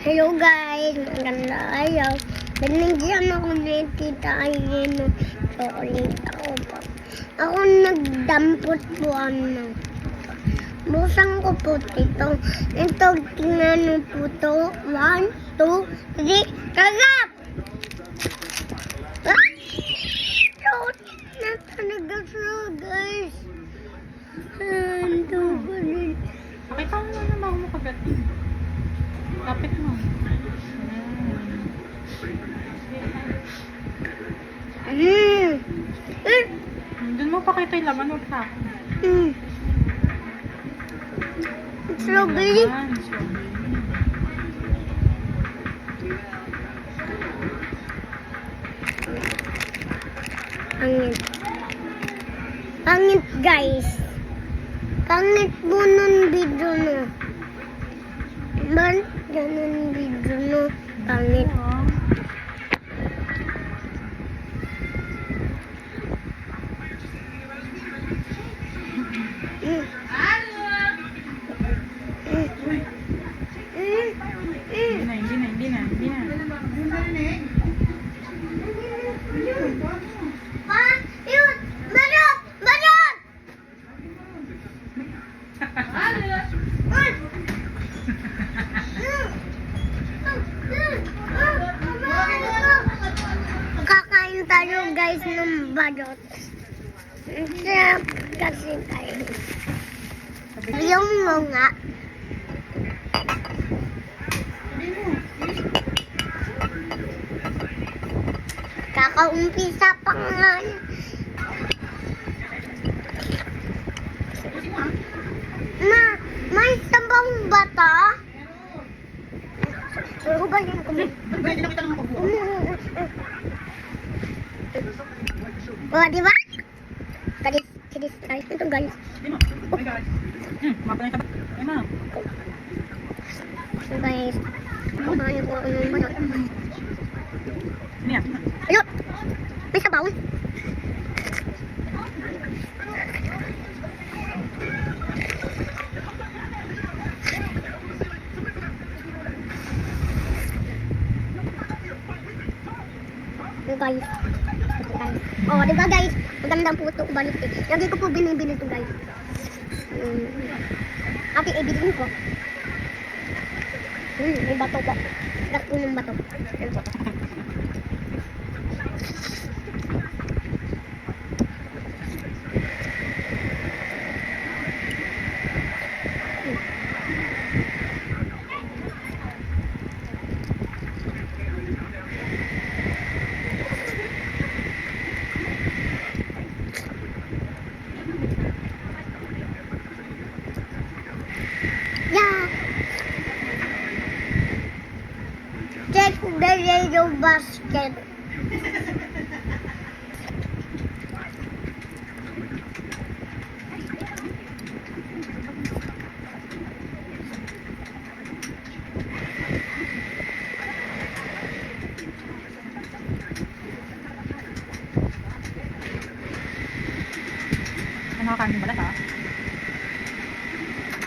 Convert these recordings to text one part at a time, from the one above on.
Hello guys, maganda araw. Binigyan ako ni Tita Aileen ng chocolate ako po. Ako nagdampot po ano. Buksan ko po ito. Ito, tingnan po ito. 1, 2, 3, kagap! Ah! Chocolate na talaga siya guys. Ito ba rin? Pakita mo na naman mo kagat. Kapit mo. Doon mo pakita yung laman, huwag sa akin. Strawberry. Laman, strawberry. Pangit. Pangit guys. Pangit po nun video no. Ba't ganun video no? Pangit. Hindi na. Pa, yun! Balot! Balot! Kakain tayo guys ng balot. Sarap kasi tayo. Yung mga kakaumpisa pa nga. May sabang bata? Pero ba yan kami? Oh, di ba? Kadis, guys. Ito, guys. Mapa na yung kagat. Ay, ma. So, guys. Kumain ko ang balot. Ano yan? Ayun! May sabaw. Guys. Oh, diba guys? Magandang puto ko balik eh. Lagi ko po binibili ito guys. Ate, ibigin ko. May bato po. Gas po ng bato. Ayan po. Yeah. Check the yellow basket. Ano ka yung balat, ha?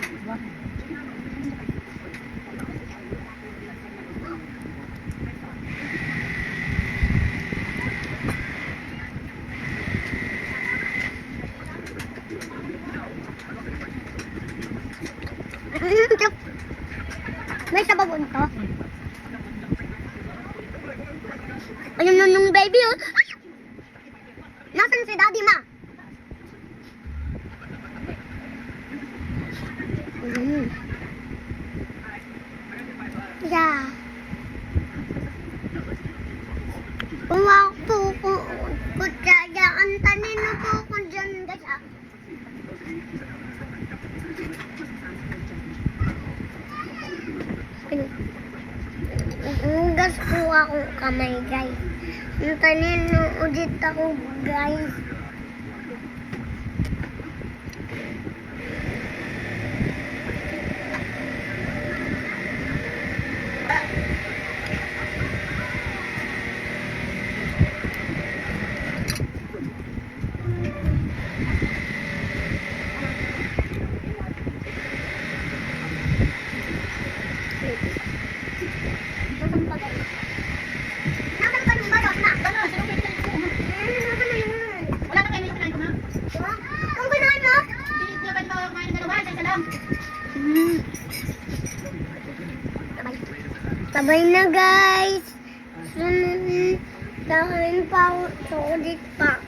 Diba? May sababon to. Ayun nung baby oh. Nasaan si daddy ma? Yeah. Umawak po ko. Kutsaya, ang tanin na po ko dyan guys ah. Ugas po ako kamay guys. Ang tanin na ulit ako guys. Sabay na guys. Sunod. Kakain pa ako. Chocolate pa.